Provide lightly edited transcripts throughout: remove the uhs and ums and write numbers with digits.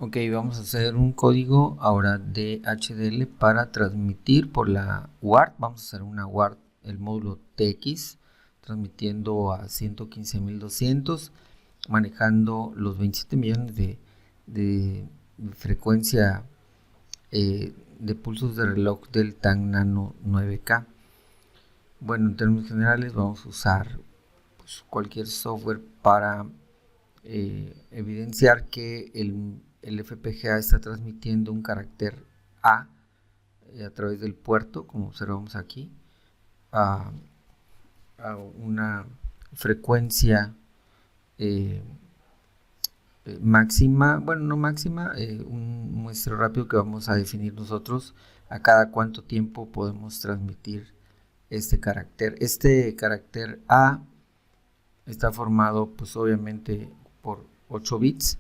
Ok, vamos a hacer un código ahora de HDL para transmitir por la UART. Vamos a hacer una UART, el módulo TX, transmitiendo a 115.200, manejando los 27 millones de frecuencia de pulsos de reloj del TAC Nano 9K. Bueno, en términos generales vamos a usar cualquier software para evidenciar que el FPGA está transmitiendo un carácter A a través del puerto, como observamos aquí, a una frecuencia máxima, bueno, no máxima, un muestreo rápido que vamos a definir nosotros a cada cuánto tiempo podemos transmitir este carácter. Este carácter A está formado pues obviamente por 8 bits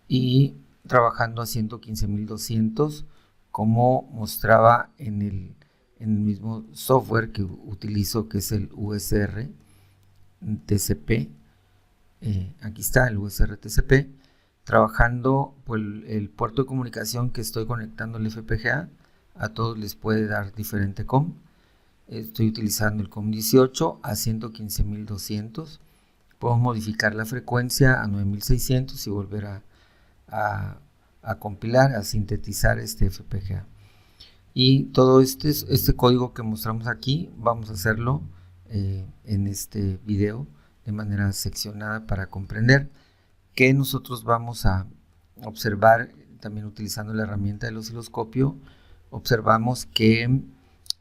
y trabajando a 115.200 como mostraba en el mismo software que utilizo, que es el USR TCP. Aquí está el USR TCP, trabajando por el puerto de comunicación que estoy conectando al FPGA. A todos les puede dar diferente COM. Estoy utilizando el COM 18 a 115.200. Podemos modificar la frecuencia a 9.600 y volver a compilar, a sintetizar este FPGA. Y todo este código que mostramos aquí, vamos a hacerlo en este video de manera seccionada para comprender que nosotros vamos a observar, también utilizando la herramienta del osciloscopio. Observamos que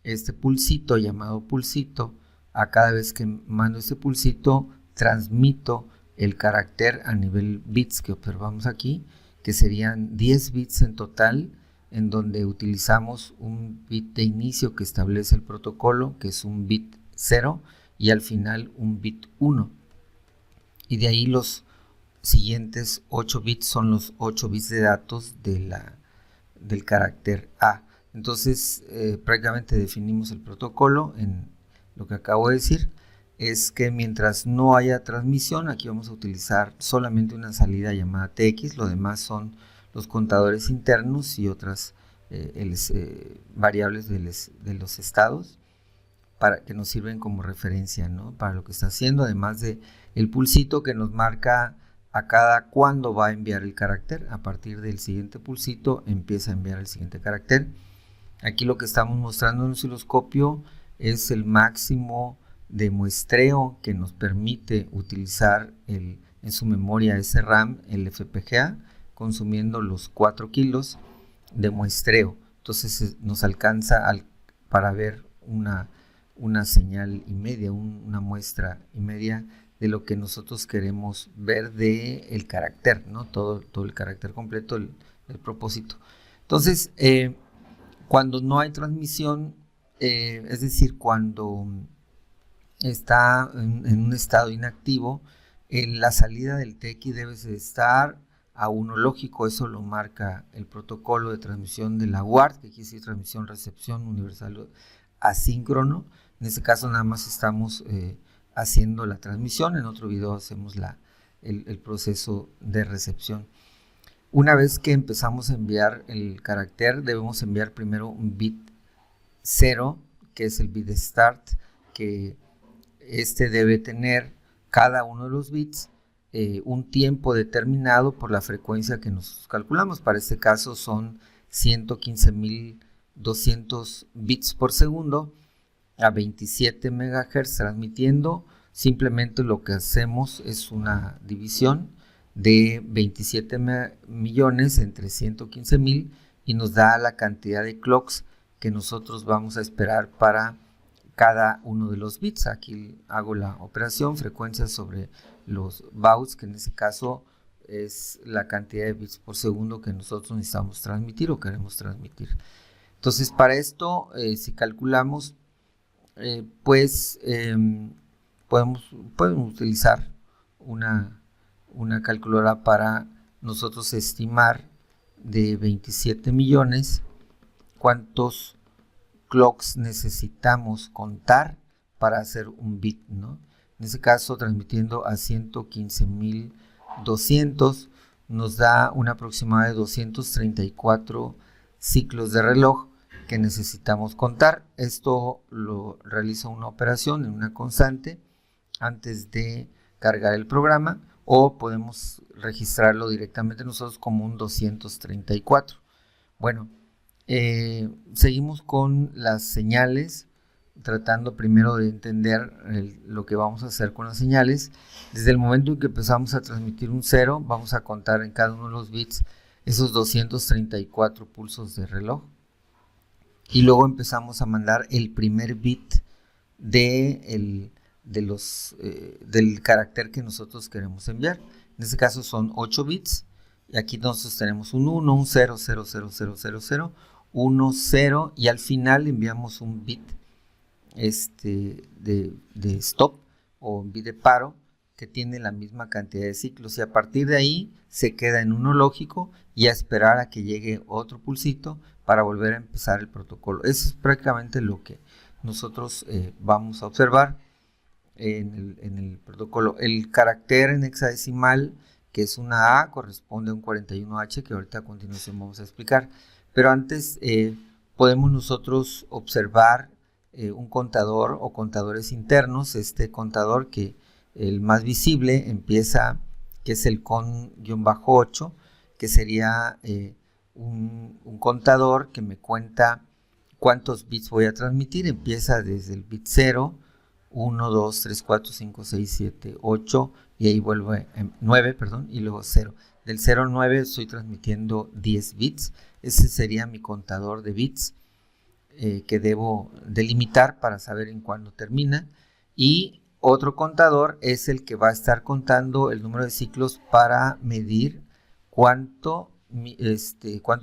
este pulsito, llamado pulsito, a cada vez que mando este pulsito, transmito el carácter a nivel bits que observamos aquí, que serían 10 bits en total, en donde utilizamos un bit de inicio que establece el protocolo, que es un bit 0, y al final un bit 1. Y de ahí los siguientes 8 bits son los 8 bits de datos del carácter A. Entonces, prácticamente definimos el protocolo en lo que acabo de decir. Es que mientras no haya transmisión, aquí vamos a utilizar solamente una salida llamada TX, lo demás son los contadores internos y otras variables de los estados para que nos sirven como referencia, ¿no?, para lo que está haciendo, además de el pulsito que nos marca a cada cuándo va a enviar el carácter. A partir del siguiente pulsito empieza a enviar el siguiente carácter. Aquí lo que estamos mostrando en el osciloscopio es el máximo de muestreo que nos permite utilizar en su memoria SRAM el FPGA, consumiendo los 4 kilos de muestreo. Entonces nos alcanza para ver una señal y media, una muestra y media de lo que nosotros queremos ver del carácter, ¿no? Todo el carácter completo del propósito. Entonces, cuando no hay transmisión, es decir, cuando está en un estado inactivo, la salida del TX debe estar a 1 lógico. Eso lo marca el protocolo de transmisión de la UART, que quiere decir transmisión, recepción universal asíncrono. En este caso nada más estamos haciendo la transmisión. En otro video hacemos el proceso de recepción. Una vez que empezamos a enviar el carácter, debemos enviar primero un bit 0, que es el bit start, que debe tener cada uno de los bits un tiempo determinado por la frecuencia que nos calculamos. Para este caso son 115.200 bits por segundo a 27 MHz transmitiendo. Simplemente lo que hacemos es una división de 27 millones entre 115.000 y nos da la cantidad de clocks que nosotros vamos a esperar para cada uno de los bits. Aquí hago la operación frecuencia sobre los bauds, que en este caso es la cantidad de bits por segundo que nosotros necesitamos transmitir o queremos transmitir. Entonces, para esto, si calculamos, podemos utilizar una calculadora para nosotros estimar de 27 millones cuántos clocks necesitamos contar para hacer un bit, ¿no? En este caso, transmitiendo a 115.200, nos da un aproximado de 234 ciclos de reloj que necesitamos contar. Esto lo realiza una operación en una constante antes de cargar el programa, o podemos registrarlo directamente nosotros como un 234. Bueno, seguimos con las señales, tratando primero de entender lo que vamos a hacer con las señales. Desde el momento en que empezamos a transmitir un 0, vamos a contar en cada uno de los bits esos 234 pulsos de reloj, y luego empezamos a mandar el primer bit del carácter que nosotros queremos enviar. En este caso son 8 bits, y aquí nosotros tenemos un 1, un 0, 0, 0, 0, 0, 0, 1, 0, y al final enviamos un bit de stop o un bit de paro que tiene la misma cantidad de ciclos, y a partir de ahí se queda en uno lógico y a esperar a que llegue otro pulsito para volver a empezar el protocolo. Eso es prácticamente lo que nosotros vamos a observar en el protocolo. El carácter en hexadecimal, que es una A, corresponde a un 41H, que ahorita a continuación vamos a explicar. Pero antes podemos nosotros observar un contador o contadores internos. Este contador, que el más visible empieza, que es el con-8, que sería un contador que me cuenta cuántos bits voy a transmitir. Empieza desde el bit 0, 1, 2, 3, 4, 5, 6, 7, 8, y ahí vuelve 9, perdón, y luego 0. Del 0 al 9 estoy transmitiendo 10 bits. Ese sería mi contador de bits que debo delimitar para saber en cuándo termina. Y otro contador es el que va a estar contando el número de ciclos para medir cuántos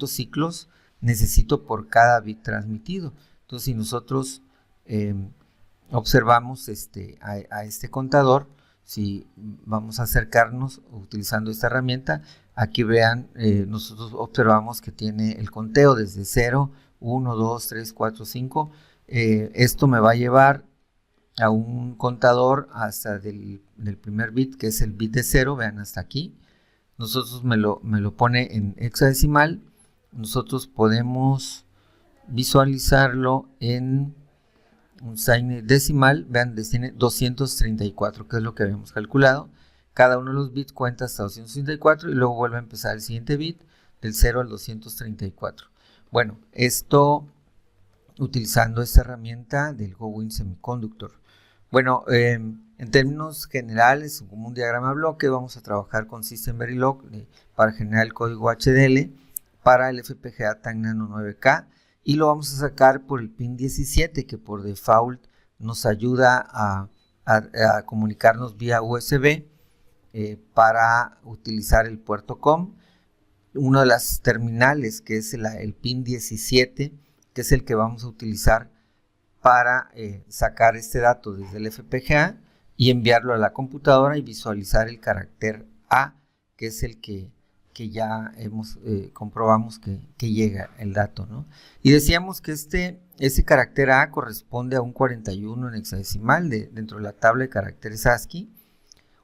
ciclos necesito por cada bit transmitido. Entonces, si nosotros observamos a este contador, si vamos a acercarnos utilizando esta herramienta, aquí vean, nosotros observamos que tiene el conteo desde 0, 1, 2, 3, 4, 5. Esto me va a llevar a un contador hasta del primer bit, que es el bit de 0, vean hasta aquí. Nosotros me lo pone en hexadecimal. Nosotros podemos visualizarlo en un sign decimal. Vean, tiene 234, que es lo que habíamos calculado. Cada uno de los bits cuenta hasta 234 y luego vuelve a empezar el siguiente bit del 0 al 234. Bueno, esto utilizando esta herramienta del GoWin Semiconductor. Bueno, en términos generales, como un diagrama bloque, vamos a trabajar con System Verilog para generar el código HDL para el FPGA Tang Nano 9K, y lo vamos a sacar por el pin 17, que por default nos ayuda a comunicarnos vía USB para utilizar el puerto COM. Una de las terminales, que es el pin 17, que es el que vamos a utilizar para sacar este dato desde el FPGA y enviarlo a la computadora y visualizar el carácter A, que es el que ya comprobamos que llega el dato, ¿no? Y decíamos que ese carácter A corresponde a un 41 en hexadecimal dentro de la tabla de caracteres ASCII,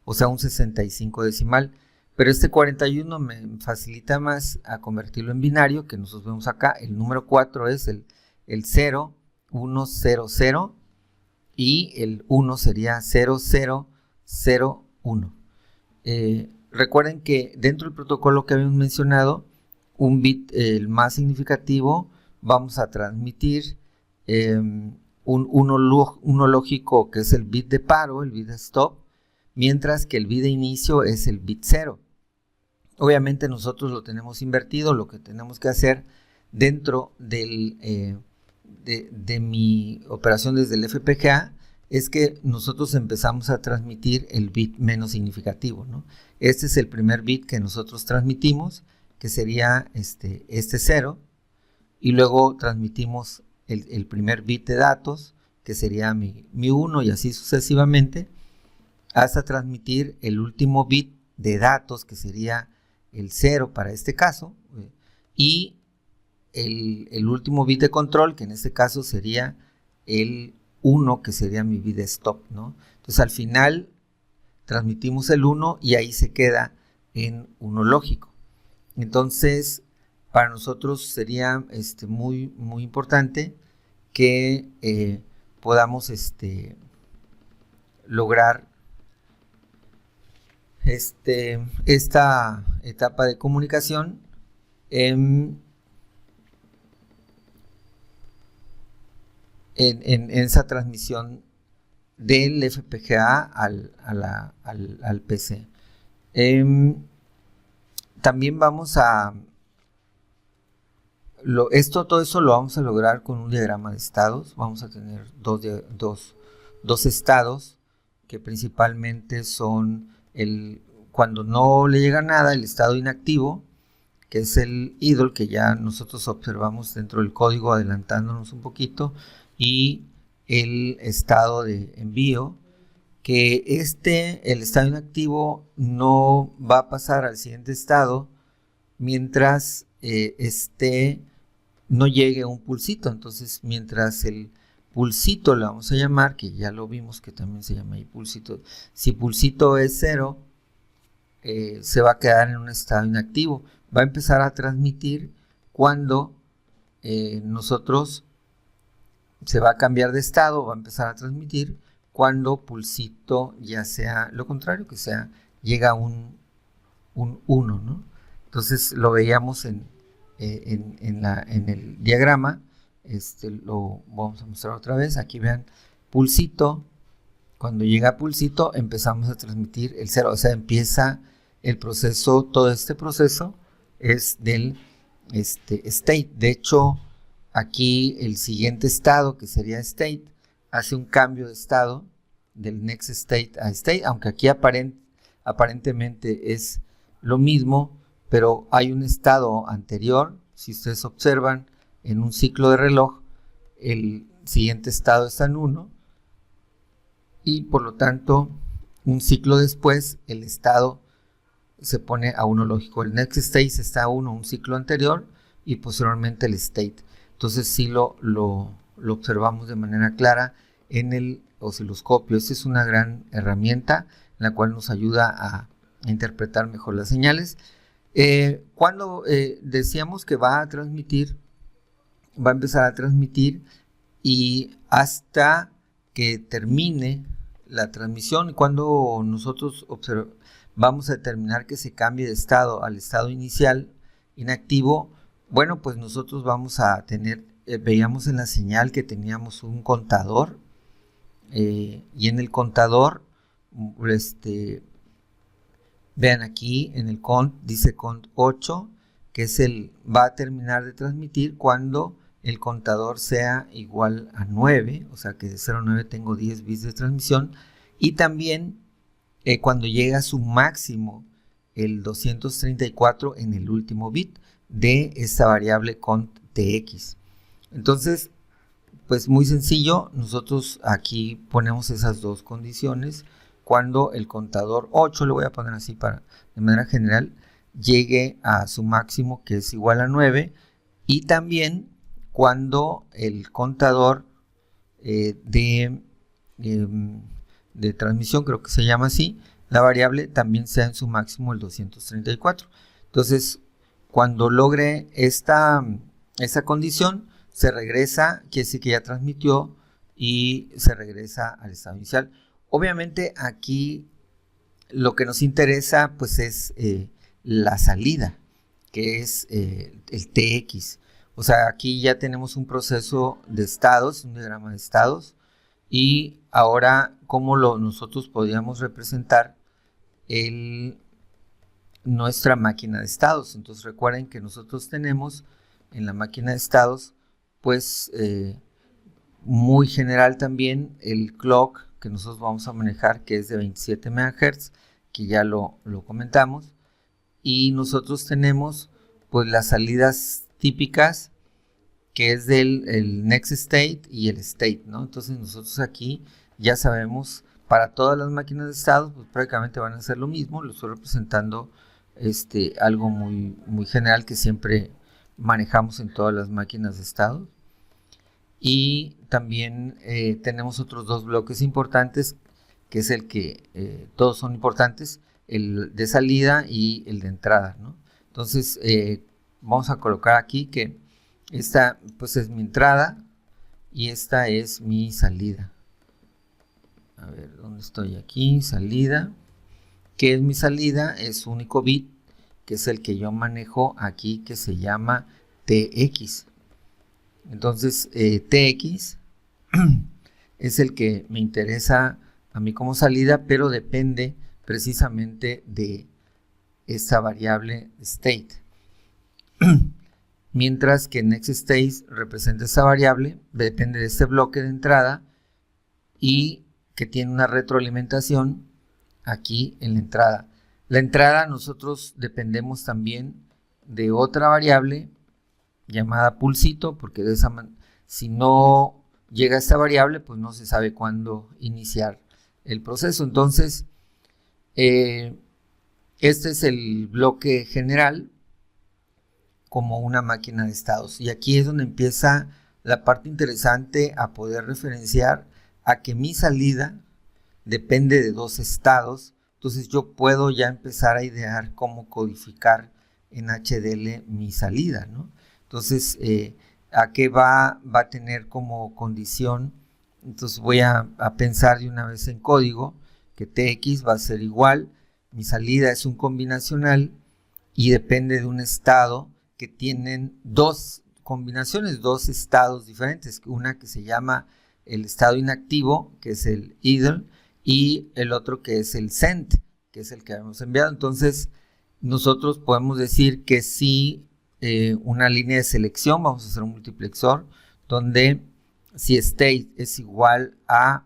o sea, un 65 decimal. Pero este 41 me facilita más a convertirlo en binario, que nosotros vemos acá. El número 4 es el 0, 1, 0, 0, y el 1 sería 0, 0, 0, 1. Recuerden que dentro del protocolo que habíamos mencionado, un bit, el más significativo, vamos a transmitir uno lógico, que es el bit de paro, el bit de stop, mientras que el bit de inicio es el bit 0. Obviamente nosotros lo tenemos invertido. Lo que tenemos que hacer dentro de mi operación desde el FPGA es que nosotros empezamos a transmitir el bit menos significativo, ¿no? Este es el primer bit que nosotros transmitimos, que sería este 0, y luego transmitimos el primer bit de datos, que sería mi 1, y así sucesivamente, hasta transmitir el último bit de datos, que sería el 0 para este caso, y el último bit de control, que en este caso sería el 1, que sería mi bit de stop, ¿no? Entonces al final transmitimos el 1 y ahí se queda en 1 lógico. Entonces, para nosotros sería muy, muy importante que podamos lograr esta etapa de comunicación en esa transmisión del FPGA al PC. También vamos a todo eso lo vamos a lograr con un diagrama de estados. Vamos a tener dos estados que principalmente son cuando no le llega nada, el estado inactivo, que es el idle, que ya nosotros observamos dentro del código adelantándonos un poquito, y el estado de envío, que el estado inactivo no va a pasar al siguiente estado mientras no llegue un pulsito. Entonces, mientras el pulsito, le vamos a llamar, que ya lo vimos que también se llama ahí pulsito, si pulsito es 0, se va a quedar en un estado inactivo. Va a empezar a transmitir cuando nosotros se va a cambiar de estado, va a empezar a transmitir cuando pulsito ya sea lo contrario, que sea llega un 1, ¿no? Entonces lo veíamos en el diagrama. Lo vamos a mostrar otra vez. Aquí vean, pulsito, cuando llega pulsito empezamos a transmitir el 0, o sea, empieza el proceso. Todo este proceso es del state. De hecho, aquí el siguiente estado, que sería state, hace un cambio de estado del next state a state, aunque aquí aparentemente es lo mismo, pero hay un estado anterior. Si ustedes observan en un ciclo de reloj, el siguiente estado está en 1 y por lo tanto un ciclo después el estado se pone a 1 lógico. El next state está a 1, un ciclo anterior, y posteriormente el state. Entonces sí lo observamos de manera clara en el osciloscopio. Esta es una gran herramienta en la cual nos ayuda a interpretar mejor las señales. Cuando decíamos que va a empezar a transmitir y hasta que termine la transmisión. Y cuando nosotros vamos a determinar que se cambie de estado al estado inicial inactivo, bueno, pues nosotros vamos a tener, veíamos en la señal que teníamos un contador, y en el contador, vean aquí en el cont, dice cont 8, que va a terminar de transmitir cuando el contador sea igual a 9, o sea que de 0 a 9 tengo 10 bits de transmisión, y también cuando llega a su máximo el 234 en el último bit de esta variable cont tx. Entonces, pues muy sencillo, nosotros aquí ponemos esas dos condiciones. Cuando el contador 8, lo voy a poner así de manera general, llegue a su máximo, que es igual a 9, y también cuando el contador de transmisión, creo que se llama así, la variable también sea en su máximo el 234. Entonces, cuando logre esa condición, se regresa, quiere decir que ya transmitió, y se regresa al estado inicial. Obviamente aquí lo que nos interesa pues es la salida, que es el TX. O sea, aquí ya tenemos un proceso de estados, un diagrama de estados, y ahora cómo nosotros podríamos representar nuestra máquina de estados. Entonces recuerden que nosotros tenemos en la máquina de estados pues muy general también el clock que nosotros vamos a manejar, que es de 27 MHz, que ya lo comentamos, y nosotros tenemos pues las salidas típicas, que es el next state y el state, ¿no? Entonces nosotros aquí ya sabemos, para todas las máquinas de estados pues prácticamente van a ser lo mismo. Lo estoy representando algo muy, muy general que siempre manejamos en todas las máquinas de estados. Y también tenemos otros dos bloques importantes, que es todos son importantes, el de salida y el de entrada, ¿no? Entonces vamos a colocar aquí que esta pues es mi entrada y esta es mi salida. A ver, ¿dónde estoy? Aquí, salida. ¿Qué es mi salida? Es único bit, que es el que yo manejo aquí, que se llama TX. Entonces, TX es el que me interesa a mí como salida, pero depende precisamente de esta variable state. Mientras que nextState representa esta variable, depende de este bloque de entrada y que tiene una retroalimentación aquí en la entrada. La entrada nosotros dependemos también de otra variable llamada pulsito, porque de esa si no llega esta variable, pues no se sabe cuándo iniciar el proceso. Entonces, este es el bloque general como una máquina de estados. Y aquí es donde empieza la parte interesante a poder referenciar a que mi salida depende de dos estados. Entonces yo puedo ya empezar a idear cómo codificar en HDL mi salida, ¿no? Entonces, ¿a qué va a tener como condición? Entonces voy a pensar de una vez en código que TX va a ser igual, mi salida es un combinacional y depende de un estado que tienen dos combinaciones, dos estados diferentes, una que se llama el estado inactivo, que es el idle, y el otro que es el send, que es el que hemos enviado. Entonces, nosotros podemos decir que si una línea de selección, vamos a hacer un multiplexor, donde si state es igual a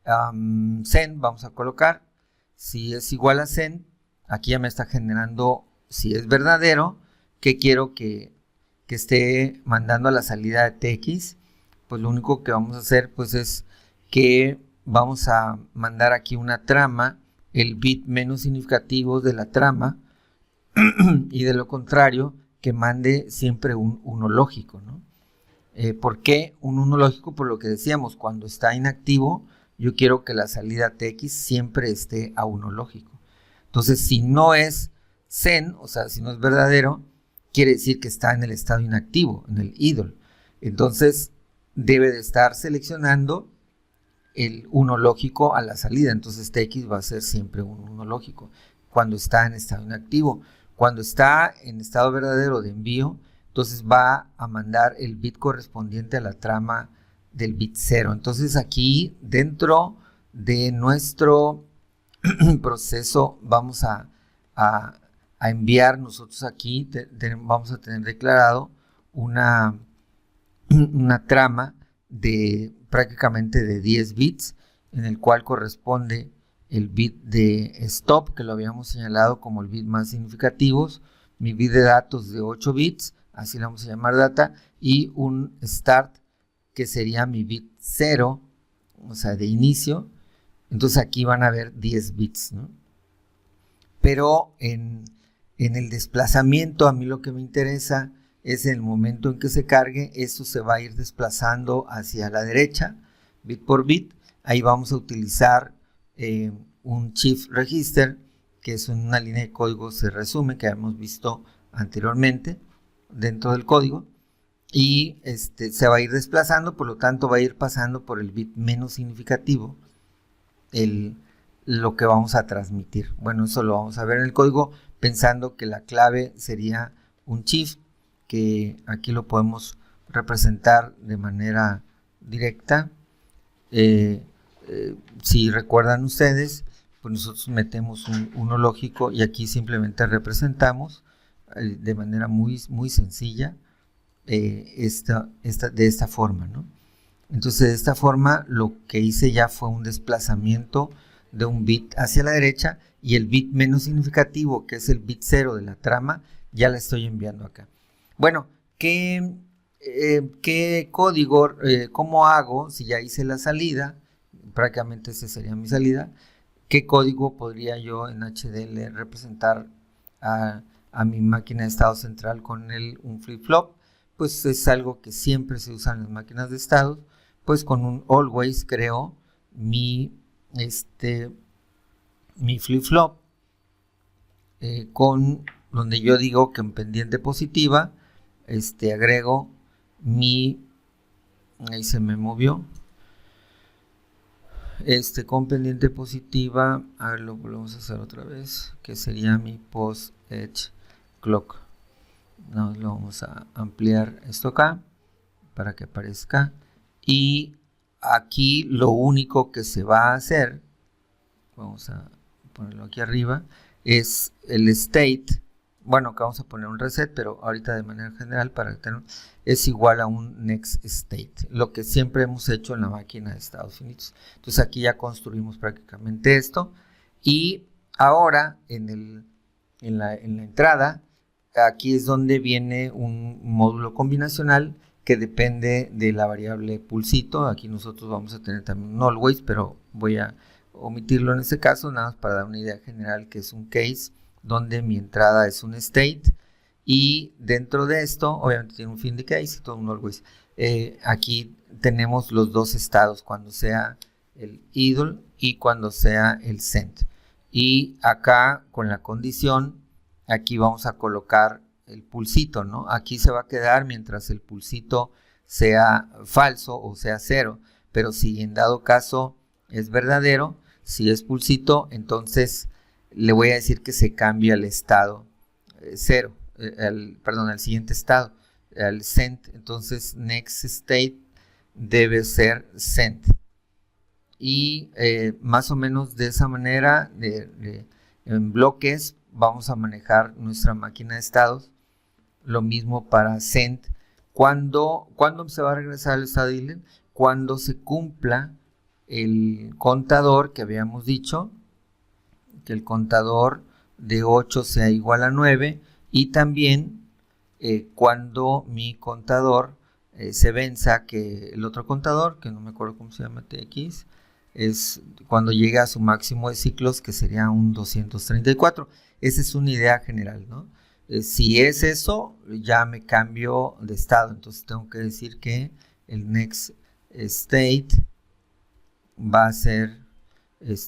send, vamos a colocar, si es igual a send, aquí ya me está generando, si es verdadero, que quiero que esté mandando a la salida de TX, pues lo único que vamos a hacer pues es que vamos a mandar aquí una trama, el bit menos significativo de la trama, y de lo contrario, que mande siempre un 1 lógico, ¿no? ¿Por qué un 1 lógico? Por lo que decíamos, cuando está inactivo, yo quiero que la salida TX siempre esté a 1 lógico. Entonces, si no es send, o sea, si no es verdadero, quiere decir que está en el estado inactivo, en el idle. Entonces, debe de estar seleccionando el 1 lógico a la salida. Entonces, TX va a ser siempre un 1 lógico cuando está en estado inactivo. Cuando está en estado verdadero de envío, entonces va a mandar el bit correspondiente a la trama del bit 0. Entonces, aquí dentro de nuestro proceso vamos a enviar nosotros aquí, vamos a tener declarado una trama de prácticamente de 10 bits, en el cual corresponde el bit de stop, que lo habíamos señalado como el bit más significativo, mi bit de datos de 8 bits, así le vamos a llamar data, y un start, que sería mi bit 0, o sea, de inicio. Entonces aquí van a haber 10 bits, ¿no? Pero en el desplazamiento, a mí lo que me interesa es en el momento en que se cargue, esto se va a ir desplazando hacia la derecha, bit por bit. Ahí vamos a utilizar un shift register, que es una línea de código, se resume, que hemos visto anteriormente dentro del código, y se va a ir desplazando, por lo tanto va a ir pasando por el bit menos significativo lo que vamos a transmitir. Bueno, eso lo vamos a ver en el código, pensando que la clave sería un shift, que aquí lo podemos representar de manera directa. Si recuerdan ustedes, pues nosotros metemos un 1 lógico y aquí simplemente representamos de manera muy sencilla de esta forma, ¿no? Entonces, de esta forma lo que hice ya fue un desplazamiento de un bit hacia la derecha, y el bit menos significativo, que es el bit 0 de la trama, ya la estoy enviando acá. Bueno, ¿qué código, cómo hago si ya hice la salida? Prácticamente esa sería mi salida. ¿Qué código podría yo en HDL representar a mi máquina de estado central con un flip-flop? Pues es algo que siempre se usa en las máquinas de estados. Pues con un always creo mi flip-flop con donde yo digo que en pendiente positiva agrego ahí se me movió, con pendiente positiva, a ver, lo volvemos a hacer otra vez, que sería mi post edge clock. Nos lo vamos a ampliar esto acá para que aparezca, y aquí lo único que se va a hacer, vamos a ponerlo aquí arriba, es el state. Bueno, que vamos a poner un reset, pero ahorita de manera general para tener, es igual a un next state, lo que siempre hemos hecho en la máquina de estados finitos. Entonces aquí ya construimos prácticamente esto, y ahora en la entrada, aquí es donde viene un módulo combinacional que depende de la variable pulsito. Aquí nosotros vamos a tener también un always, pero voy a omitirlo en este caso, nada más para dar una idea general, que es un case donde mi entrada es un state, y dentro de esto obviamente tiene un fin de case y todo un always. Aquí tenemos los dos estados, cuando sea el idle y cuando sea el send, y acá con la condición, aquí vamos a colocar el pulsito, ¿no? Aquí se va a quedar mientras el pulsito sea falso o sea 0, pero si en dado caso es verdadero, si es pulsito, entonces le voy a decir que se cambie al estado 0, al siguiente estado, al send. Entonces next state debe ser send, y más o menos de esa manera, en bloques, vamos a manejar nuestra máquina de estados. Lo mismo para send. ¿Cuándo se va a regresar al estado idle? Cuando se cumpla el contador que habíamos dicho, que el contador de 8 sea igual a 9, y también cuando mi contador se venza, que el otro contador, que no me acuerdo cómo se llama, TX, es cuando llegue a su máximo de ciclos, que sería un 234. Esa es una idea general, ¿no? Si es eso, ya me cambio de estado, entonces tengo que decir que el next state va a ser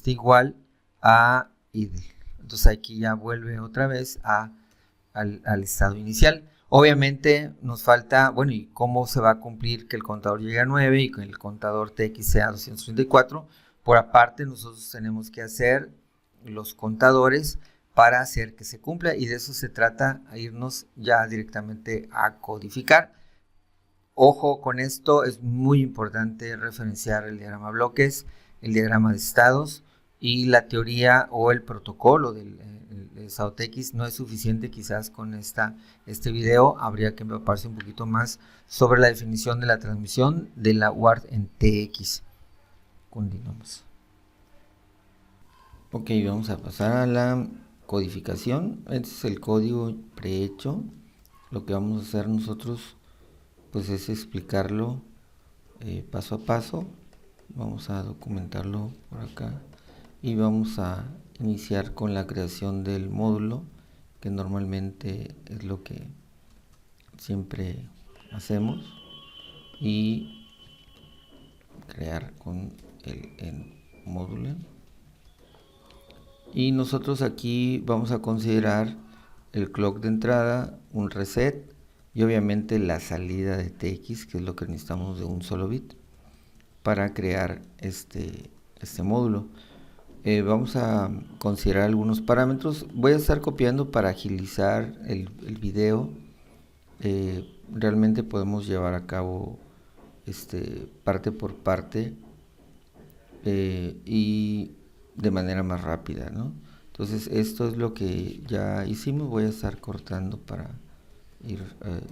igual a idle. Entonces aquí ya vuelve otra vez al estado inicial. Obviamente nos falta, bueno, ¿y cómo se va a cumplir que el contador llegue a 9 y que el contador TX sea 234? Por aparte, nosotros tenemos que hacer los contadores para hacer que se cumpla, y de eso se trata, a irnos ya directamente a codificar. Ojo con esto, es muy importante referenciar el diagrama bloques, el diagrama de estados, y la teoría o el protocolo del estado TX no es suficiente. Quizás con este video habría que empaparse un poquito más sobre la definición de la transmisión de la UART en TX. Continuamos. Ok, vamos a pasar a la codificación. Este es el código prehecho. Lo que vamos a hacer nosotros pues es explicarlo paso a paso. Vamos a documentarlo por acá y vamos a iniciar con la creación del módulo, que normalmente es lo que siempre hacemos, y crear con el módulo. Y nosotros aquí vamos a considerar el clock de entrada, un reset, y obviamente la salida de TX, que es lo que necesitamos de un solo bit para crear este módulo. Vamos a considerar algunos parámetros. Voy a estar copiando para agilizar el video. Realmente podemos llevar a cabo parte por parte y de manera más rápida, ¿no? Entonces esto es lo que ya hicimos. Voy a estar cortando para ir,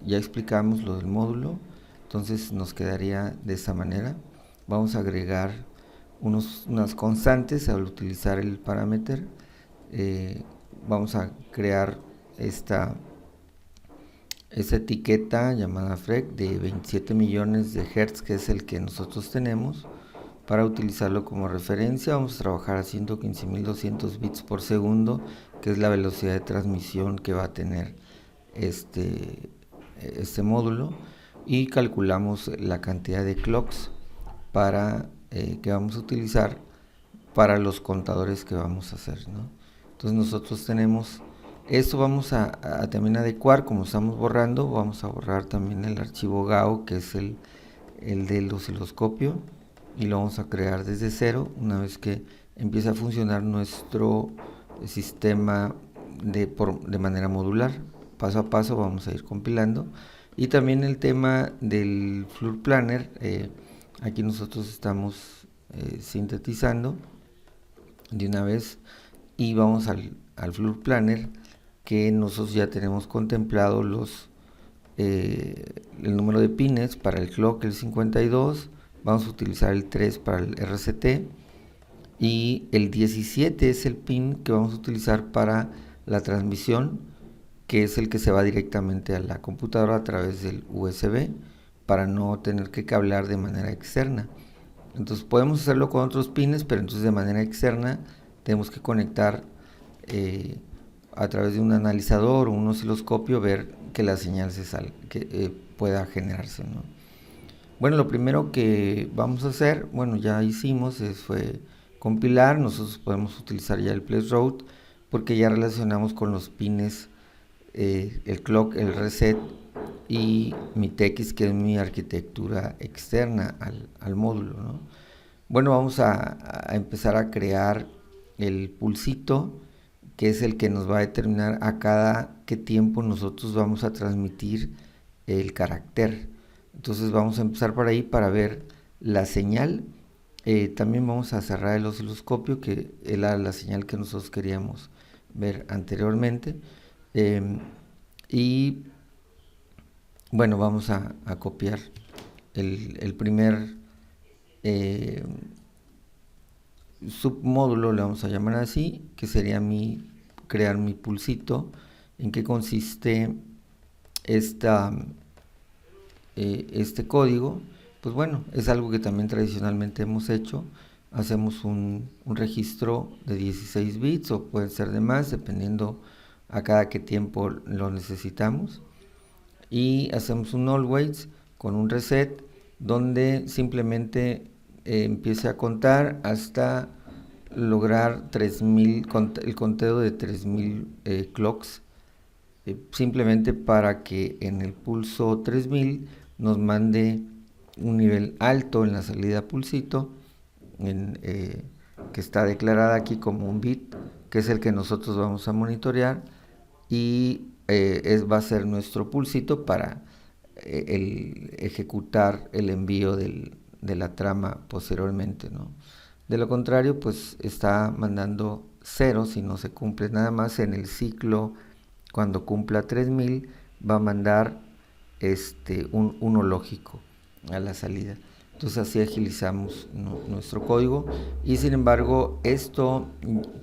ya explicamos lo del módulo, entonces nos quedaría de esa manera. Vamos a agregar unas constantes al utilizar el parámetro. Vamos a crear esta etiqueta llamada FREC de 27 millones de Hz, que es el que nosotros tenemos, para utilizarlo como referencia. Vamos a trabajar a 115.200 bits por segundo, que es la velocidad de transmisión que va a tener este módulo, y calculamos la cantidad de clocks que vamos a utilizar para los contadores que vamos a hacer, ¿no? Entonces nosotros tenemos Esto vamos a también adecuar, como estamos borrando, vamos a borrar también el archivo GAO, que es el del osciloscopio, y lo vamos a crear desde cero una vez que empiece a funcionar nuestro sistema de manera modular. Paso a paso vamos a ir compilando. Y también el tema del Floor Planner, aquí nosotros estamos sintetizando de una vez y vamos al Floor Planner, que nosotros ya tenemos contemplado el número de pines para el clock, el 52, vamos a utilizar el 3 para el RCT y el 17 es el pin que vamos a utilizar para la transmisión, que es el que se va directamente a la computadora a través del USB para no tener que cablear de manera externa. Entonces podemos hacerlo con otros pines, pero entonces de manera externa tenemos que conectar a través de un analizador o un osciloscopio, ver que la señal que pueda generarse, ¿no? Bueno, lo primero que vamos a hacer, bueno, ya hicimos, fue compilar. Nosotros podemos utilizar ya el place route porque ya relacionamos con los pines el clock, el reset y mi TX, que es mi arquitectura externa al módulo, ¿no? Bueno, vamos a empezar a crear el pulsito, que es el que nos va a determinar a cada qué tiempo nosotros vamos a transmitir el carácter. Entonces vamos a empezar por ahí para ver la señal. También vamos a cerrar el osciloscopio, que era la señal que nosotros queríamos ver anteriormente. Y bueno, vamos a copiar el primer submódulo, le vamos a llamar así, que sería crear mi pulsito. ¿En qué consiste este código? Pues bueno, es algo que también tradicionalmente hemos hecho. Hacemos un registro de 16 bits o puede ser de más, dependiendo a cada qué tiempo lo necesitamos. Y hacemos un always con un reset donde simplemente empiece a contar hasta lograr 3000, el conteo de 3000 clocks, simplemente para que en el pulso 3000 nos mande un nivel alto en la salida pulsito, que está declarada aquí como un bit, que es el que nosotros vamos a monitorear, y va a ser nuestro pulsito para ejecutar el envío de la trama posteriormente, ¿no? De lo contrario, pues está mandando 0 si no se cumple. Nada más en el ciclo, cuando cumpla 3000, va a mandar un 1 lógico a la salida. Entonces así agilizamos nuestro código, y sin embargo esto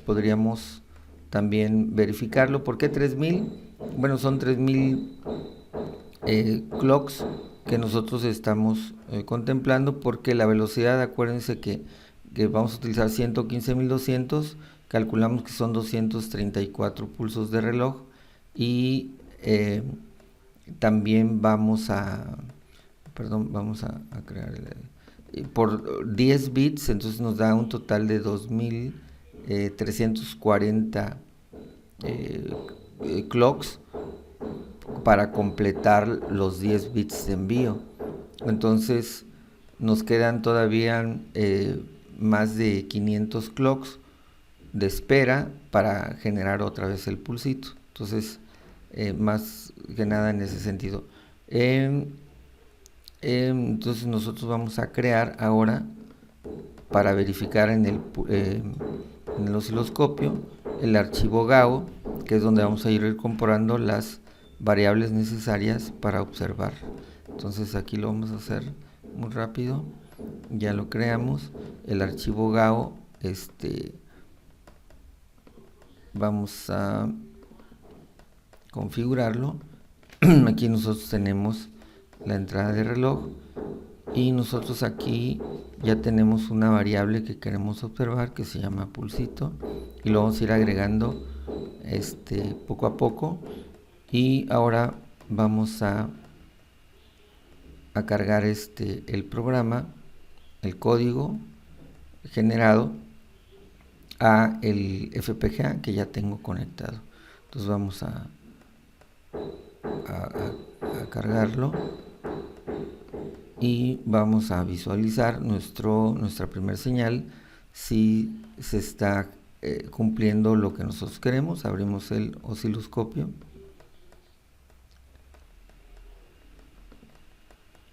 podríamos también verificarlo. ¿Por qué 3000? Bueno, son 3000 clocks que nosotros estamos contemplando, porque la velocidad, acuérdense que vamos a utilizar 115.200, calculamos que son 234 pulsos de reloj, y también vamos a crear por 10 bits, entonces nos da un total de 2340 clocks para completar los 10 bits de envío. Entonces nos quedan todavía más de 500 clocks de espera para generar otra vez el pulsito. Entonces más que nada en ese sentido. Entonces nosotros vamos a crear ahora, para verificar en el osciloscopio, el archivo GAO, que es donde vamos a ir incorporando las variables necesarias para observar. Entonces aquí lo vamos a hacer muy rápido. Ya lo creamos, el archivo GAO. Vamos a configurarlo. Aquí nosotros tenemos la entrada de reloj, y nosotros aquí ya tenemos una variable que queremos observar, que se llama pulsito, y lo vamos a ir agregando poco a poco. Y ahora vamos a cargar el programa, el código generado a el FPGA que ya tengo conectado. Entonces vamos a cargarlo y vamos a visualizar nuestra primera señal si se está cumpliendo lo que nosotros queremos. Abrimos el osciloscopio.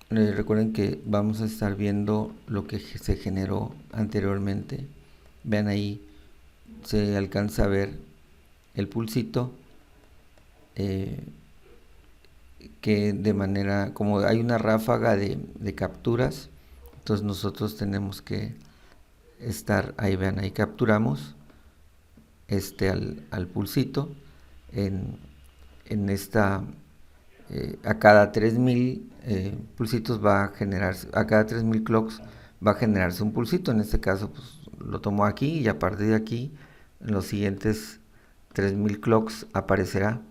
Recuerden que vamos a estar viendo lo que se generó anteriormente. Vean ahí, se alcanza a ver el pulsito, que de manera, como hay una ráfaga de capturas, entonces nosotros tenemos que estar, ahí vean, ahí capturamos al pulsito en esta, a cada 3000 pulsitos va a generarse, a cada 3000 clocks va a generarse un pulsito. En este caso pues lo tomo aquí y a partir de aquí en los siguientes 3000 clocks aparecerá.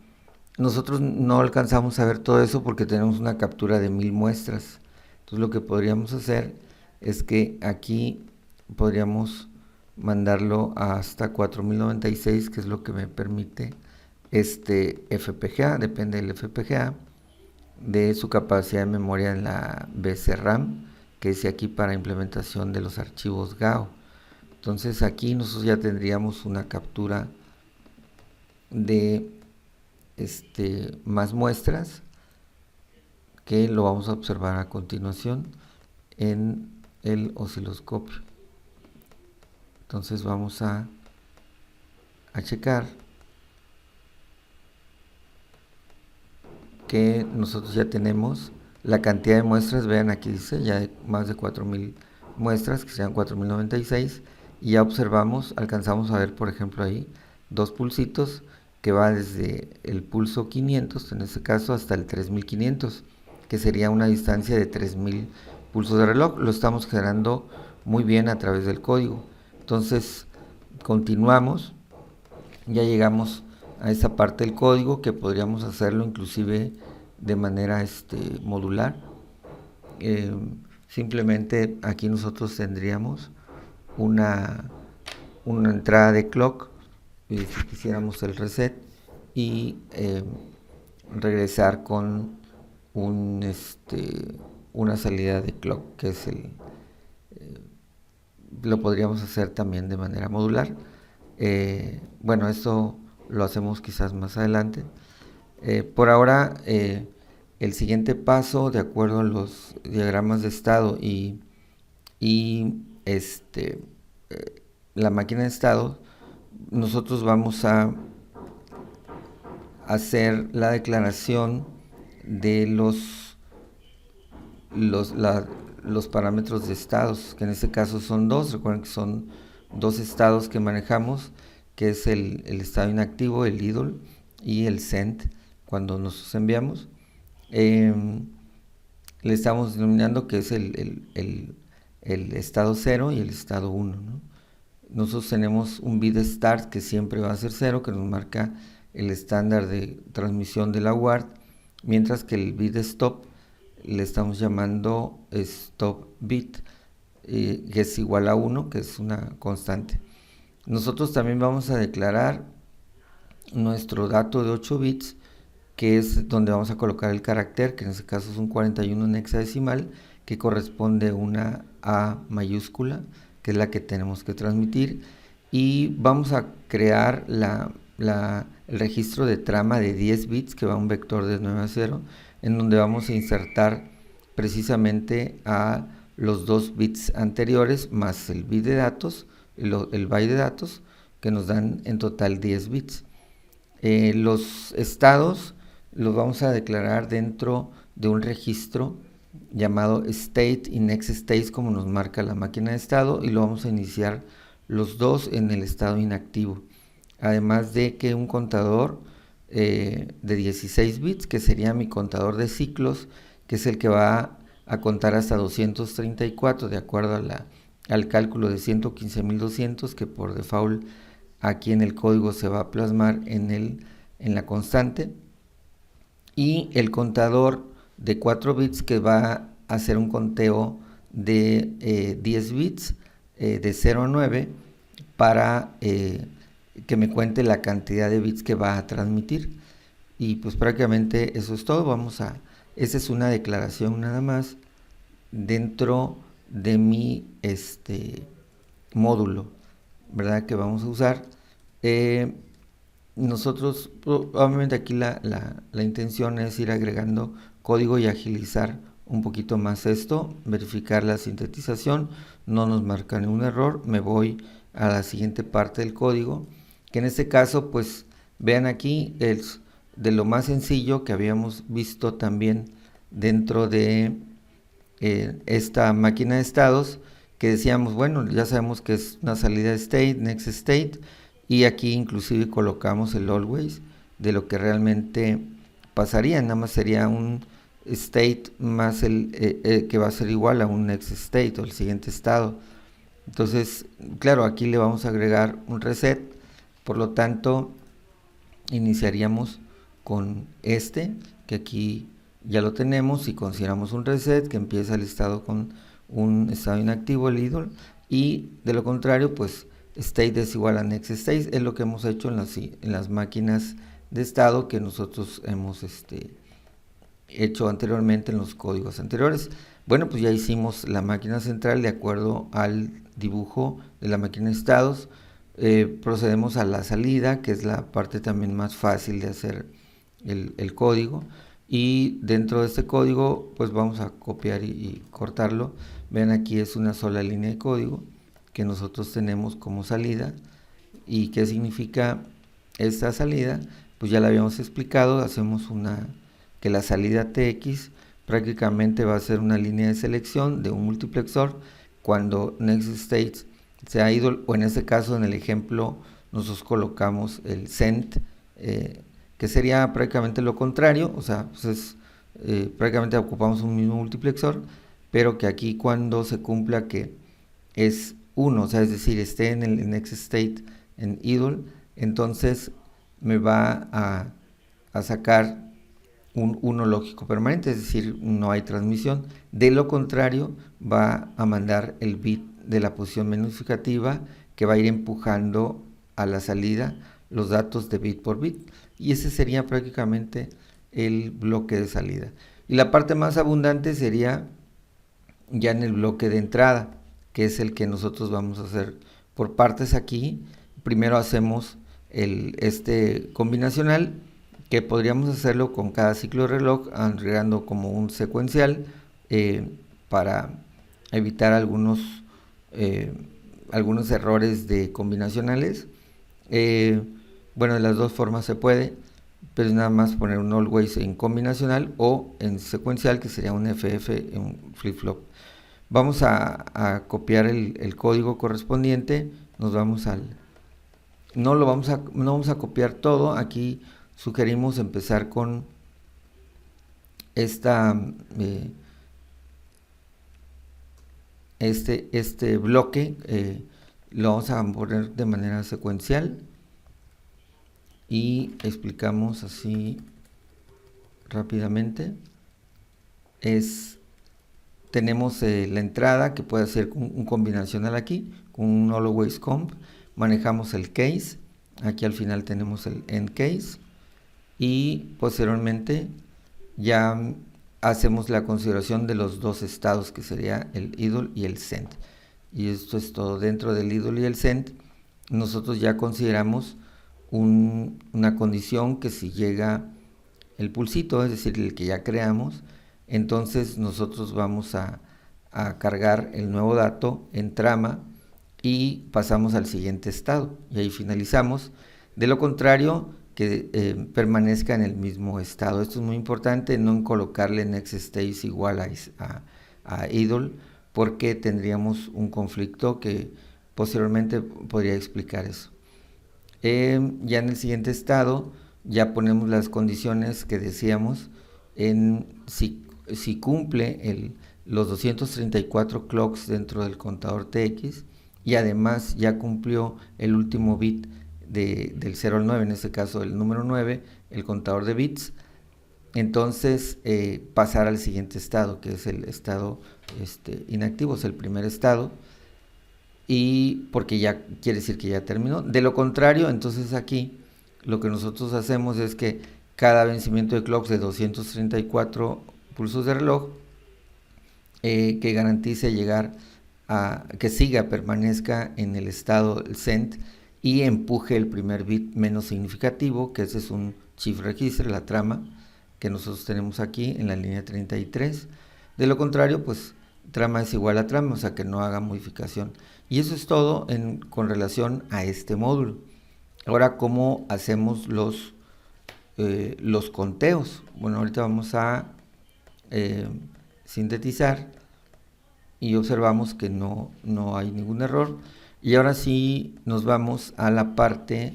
Nosotros no alcanzamos a ver todo eso porque tenemos una captura de 1000 muestras. Entonces lo que podríamos hacer es que aquí podríamos mandarlo hasta 4096, que es lo que me permite este FPGA. Depende del FPGA de su capacidad de memoria en la BCRAM, que es aquí para implementación de los archivos GAO. Entonces aquí nosotros ya tendríamos una captura de más muestras, que lo vamos a observar a continuación en el osciloscopio. Entonces vamos a checar que nosotros ya tenemos la cantidad de muestras. Vean, aquí dice ya de más de 4000 muestras, que sean 4096, y ya observamos, alcanzamos a ver por ejemplo ahí dos pulsitos que va desde el pulso 500 en este caso hasta el 3500, que sería una distancia de 3000 pulsos de reloj. Lo estamos generando muy bien a través del código. Entonces continuamos, ya llegamos a esa parte del código, que podríamos hacerlo inclusive de manera modular. Simplemente aquí nosotros tendríamos una entrada de clock, si quisiéramos el reset, y regresar con una salida de clock, que es lo podríamos hacer también de manera modular. Bueno, esto lo hacemos quizás más adelante. Por ahora, el siguiente paso, de acuerdo a los diagramas de estado y la máquina de estado, nosotros vamos a hacer la declaración de los parámetros de estados, que en este caso son dos. Recuerden que son dos estados que manejamos, que es el estado inactivo, el idle, y el send, cuando nos enviamos. Le estamos denominando que es el estado 0 y el estado 1, ¿no? Nosotros tenemos un bit start que siempre va a ser 0, que nos marca el estándar de transmisión de la UART, mientras que el bit stop le estamos llamando stop bit, que es igual a 1, que es una constante. Nosotros también vamos a declarar nuestro dato de 8 bits, que es donde vamos a colocar el carácter, que en este caso es un 41 en hexadecimal, que corresponde a una A mayúscula, que es la que tenemos que transmitir, y vamos a crear el registro de trama de 10 bits, que va a un vector de 9 a 0, en donde vamos a insertar precisamente a los 2 bits anteriores más el bit de datos, el byte de datos, que nos dan en total 10 bits. Los estados los vamos a declarar dentro de un registro llamado state y next state, como nos marca la máquina de estado, y lo vamos a iniciar los dos en el estado inactivo, además de que un contador de 16 bits, que sería mi contador de ciclos, que es el que va a contar hasta 234 de acuerdo al cálculo de 115.200, que por default aquí en el código se va a plasmar en la constante, y el contador de 4 bits, que va a hacer un conteo de 10 bits de 0 a 9 para que me cuente la cantidad de bits que va a transmitir. Y pues prácticamente eso es todo. Esa es una declaración nada más dentro de mi módulo, ¿verdad? Que vamos a usar. Nosotros, obviamente aquí la intención es ir agregando código y agilizar un poquito más esto, verificar la sintetización, no nos marca ningún error. Me voy a la siguiente parte del código, que en este caso, pues vean aquí, es de lo más sencillo que habíamos visto también dentro de esta máquina de estados, que decíamos, bueno, ya sabemos que es una salida state, next state, y aquí inclusive colocamos el always de lo que realmente pasaría. Nada más sería un state más que va a ser igual a un next state o el siguiente estado. Entonces, claro, aquí le vamos a agregar un reset, por lo tanto iniciaríamos con que aquí ya lo tenemos, y consideramos un reset que empieza el estado con un estado inactivo, el idle, y de lo contrario, pues state es igual a next state. Es lo que hemos hecho en las máquinas de estado que nosotros hemos hecho anteriormente en los códigos anteriores. Bueno, pues ya hicimos la máquina central de acuerdo al dibujo de la máquina de estados. Procedemos a la salida, que es la parte también más fácil de hacer el código, y dentro de este código pues vamos a copiar y cortarlo. Ven, aquí es una sola línea de código que nosotros tenemos como salida. ¿Y qué significa esta salida? Pues ya la habíamos explicado. Hacemos que la salida TX prácticamente va a ser una línea de selección de un multiplexor cuando next state sea idle, o en este caso, en el ejemplo, nosotros colocamos el send, que sería prácticamente lo contrario. O sea, pues prácticamente ocupamos un mismo multiplexor, pero que aquí cuando se cumpla que es 1, o sea, es decir, esté en el next state en idle, entonces me va a sacar un 1 lógico permanente, es decir, no hay transmisión. De lo contrario, va a mandar el bit de la posición significativa, que va a ir empujando a la salida los datos de bit por bit, y ese sería prácticamente el bloque de salida. Y la parte más abundante sería ya en el bloque de entrada, que es el que nosotros vamos a hacer por partes aquí. Primero hacemos este combinacional, que podríamos hacerlo con cada ciclo de reloj, agregando como un secuencial, para evitar algunos errores de combinacionales. Bueno, de las dos formas se puede, pero es nada más poner un always en combinacional o en secuencial, que sería un FF en un flip-flop. Vamos a copiar el código correspondiente. Nos vamos no vamos a copiar todo. Aquí sugerimos empezar con este bloque. Lo vamos a poner de manera secuencial y explicamos así rápidamente. Tenemos la entrada, que puede ser un combinacional aquí, con un always comp. Manejamos el case, aquí al final tenemos el end case, y posteriormente ya hacemos la consideración de los dos estados, que sería el idle y el send. Y esto es todo. Dentro del idle y el send, nosotros ya consideramos una condición, que si llega el pulsito, es decir, el que ya creamos, entonces nosotros vamos a cargar el nuevo dato en trama y pasamos al siguiente estado, y ahí finalizamos. De lo contrario, que permanezca en el mismo estado. Esto es muy importante, no colocarle next state igual a idle, porque tendríamos un conflicto que posteriormente podría explicar eso. Ya en el siguiente estado ya ponemos las condiciones que decíamos, si cumple los 234 clocks dentro del contador TX, y además ya cumplió el último bit del 0 al 9, en este caso el número 9, el contador de bits, entonces pasar al siguiente estado, que es el estado inactivo, es el primer estado. y porque ya quiere decir que ya terminó. De lo contrario, entonces aquí lo que nosotros hacemos es que cada vencimiento de clocks de 234 pulsos de reloj que garantice llegar a que permanezca en el estado cent y empuje el primer bit menos significativo, que ese es un shift register, la trama que nosotros tenemos aquí en la línea 33. De lo contrario, pues trama es igual a trama, o sea que no haga modificación. Y eso es todo con relación a este módulo. Ahora, ¿cómo hacemos los conteos? Bueno, ahorita vamos a sintetizar y observamos que no hay ningún error. Y ahora sí nos vamos a la parte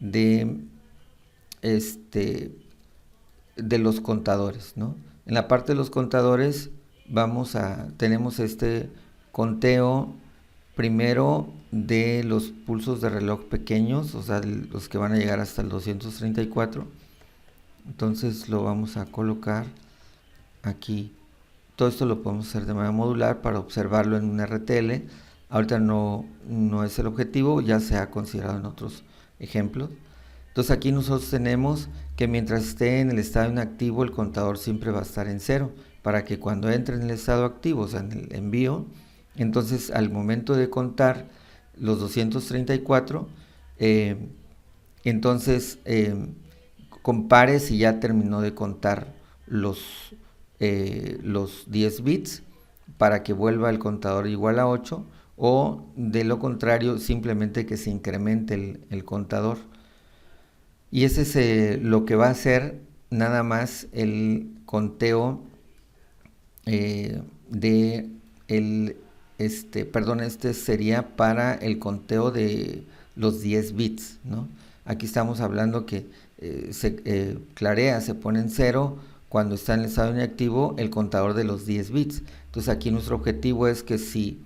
de de los contadores, ¿no? En la parte de los contadores tenemos este conteo primero de los pulsos de reloj pequeños, o sea, los que van a llegar hasta el 234. Entonces lo vamos a colocar aquí. Todo esto lo podemos hacer de manera modular para observarlo en un RTL. Ahorita no es el objetivo, ya se ha considerado en otros ejemplos. Entonces aquí nosotros tenemos que mientras esté en el estado inactivo, el contador siempre va a estar en 0, para que cuando entre en el estado activo, o sea, en el envío, entonces al momento de contar los 234, entonces compare si ya terminó de contar los 10 bits para que vuelva el contador igual a 8, o de lo contrario simplemente que se incremente el contador. Y ese es lo que va a hacer nada más el conteo de el este sería para el conteo de los 10 bits, ¿no? Aquí estamos hablando que se clarea, se pone en 0 cuando está en el estado inactivo el contador de los 10 bits. Entonces aquí nuestro objetivo es que si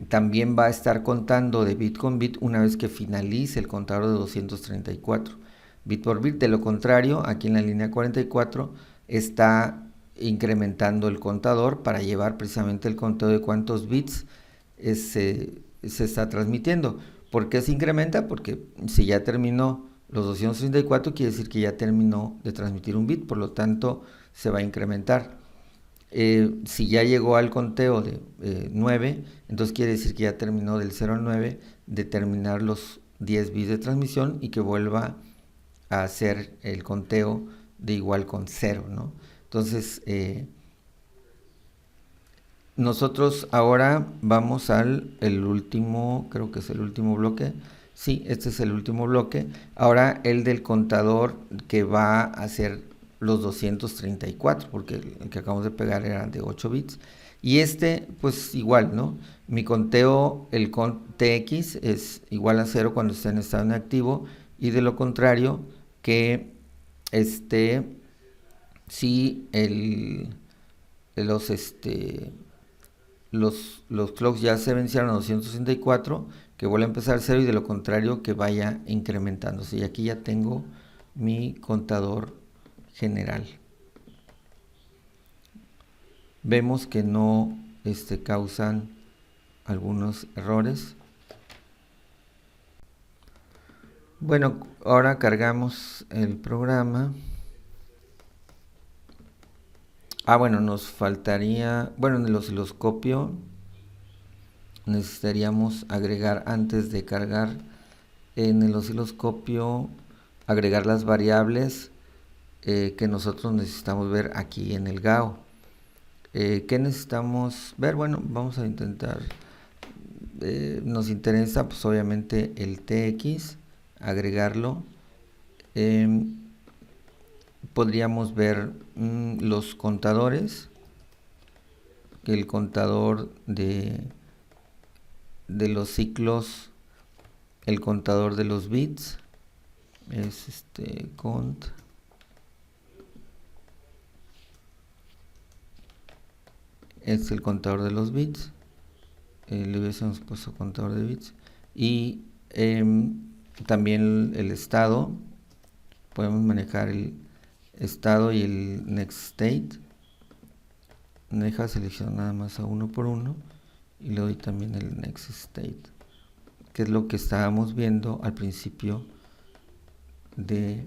también va a estar contando de bit con bit una vez que finalice el contador de 234 bit por bit. De lo contrario, aquí en la línea 44 está incrementando el contador para llevar precisamente el conteo de cuántos bits se está transmitiendo. ¿Por qué se incrementa? Porque si ya terminó los 234, quiere decir que ya terminó de transmitir un bit, por lo tanto se va a incrementar. Si ya llegó al conteo de 9, entonces quiere decir que ya terminó del 0 al 9 de terminar los 10 bits de transmisión y que vuelva a hacer el conteo de igual con 0, ¿no? Entonces, nosotros ahora vamos el último, creo que es el último bloque. Sí, este es el último bloque. Ahora el del contador que va a hacer los 234, porque el que acabamos de pegar era de 8 bits. Y pues igual, ¿no? Mi conteo, el TX es igual a 0 cuando está en estado inactivo, y de lo contrario, que si los clocks ya se vencieron a 264, que vuelva a empezar 0, y de lo contrario que vaya incrementándose. Y aquí ya tengo mi contador general. Vemos que no causan algunos errores. Bueno, ahora cargamos el programa. Bueno, nos faltaría, bueno, en el osciloscopio necesitaríamos agregar, antes de cargar en el osciloscopio, agregar las variables que nosotros necesitamos ver aquí en el GAO. ¿Qué necesitamos ver? Bueno, vamos a intentar, nos interesa pues obviamente el TX, agregarlo. Podríamos ver los contadores, el contador de los ciclos, el contador de los bits es cont, es el contador de los bits, le hubiésemos puesto contador de bits, y también el estado, podemos manejar el estado y el next state. Me deja seleccionar nada más a uno por uno y le doy también el next state. que es lo que estábamos viendo al principio de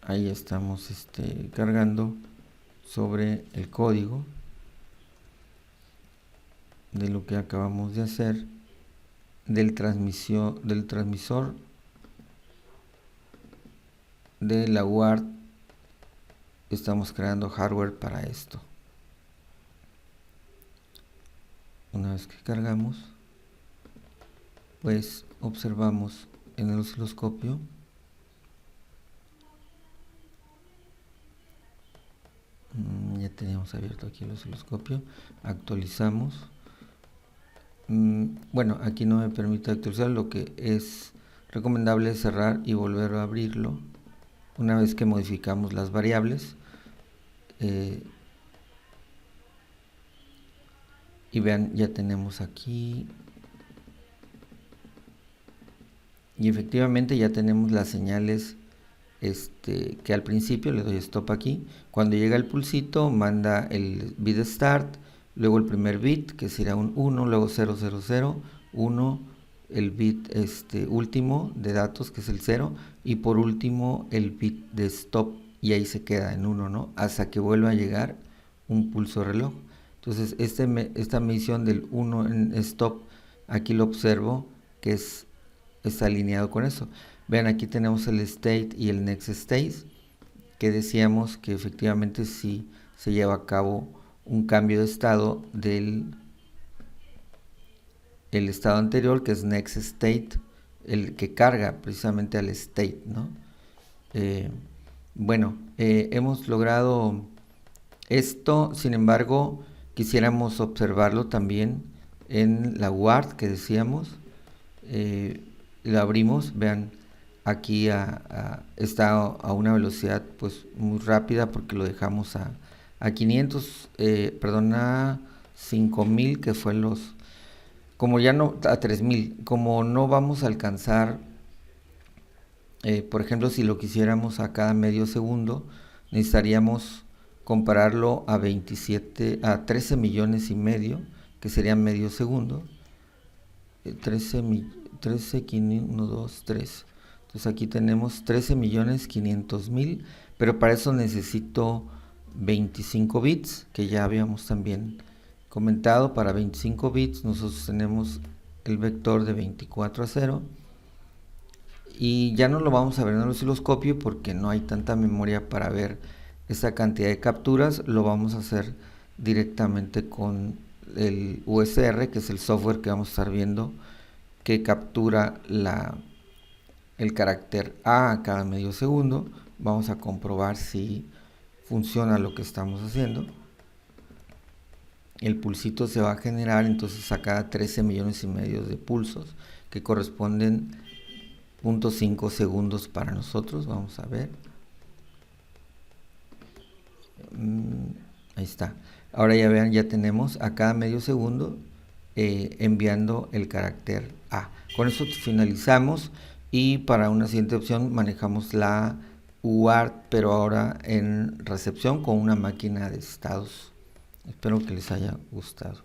ahí estamos cargando sobre el código de lo que acabamos de hacer del transmisor de la UART. Estamos creando hardware para esto. Una vez que cargamos, pues observamos en el osciloscopio ya teníamos abierto aquí el osciloscopio, actualizamos. Bueno, aquí no me permite actualizar, lo que es recomendable es cerrar y volver a abrirlo una vez que modificamos las variables. Y vean, ya tenemos aquí y efectivamente ya tenemos las señales que al principio le doy stop aquí. Cuando llega el pulsito manda el bit start, luego el primer bit que será un 1, luego 000, 1, el bit último de datos que es el 0 y por último el bit de stop, y ahí se queda en 1, ¿no? Hasta que vuelva a llegar un pulso reloj. Entonces esta medición del 1 en stop, aquí lo observo que está alineado con eso. Vean, aquí tenemos el state y el next state, que decíamos que efectivamente sí se lleva a cabo un cambio de estado del estado anterior, que es next state, el que carga precisamente al state, ¿no? Bueno, hemos logrado esto. Sin embargo, quisiéramos observarlo también en la UART que decíamos. La abrimos, vean, aquí está a una velocidad pues muy rápida porque lo dejamos a 500, perdón, a 5000, que fue como ya no, a 3000, como no vamos a alcanzar, por ejemplo, si lo quisiéramos a cada medio segundo, necesitaríamos compararlo a 13 millones y medio, que sería medio segundo. 13, 1, 2, 3. Entonces aquí tenemos 13.500.000, pero para eso necesito 25 bits, que ya habíamos también comentado. Para 25 bits nosotros tenemos el vector de 24 a 0, y ya no lo vamos a ver en el osciloscopio porque no hay tanta memoria para ver esa cantidad de capturas. Lo vamos a hacer directamente con el USR, que es el software que vamos a estar viendo, que captura el carácter A cada medio segundo. Vamos a comprobar si funciona lo que estamos haciendo. El pulsito se va a generar entonces a cada 13 millones y medio de pulsos, que corresponden 0.5 segundos para nosotros. Vamos a ver. Ahí está. Ahora ya vean, ya tenemos a cada medio segundo enviando el carácter A. Con eso finalizamos, y para una siguiente opción manejamos la UART, pero ahora en recepción con una máquina de estados. Espero que les haya gustado.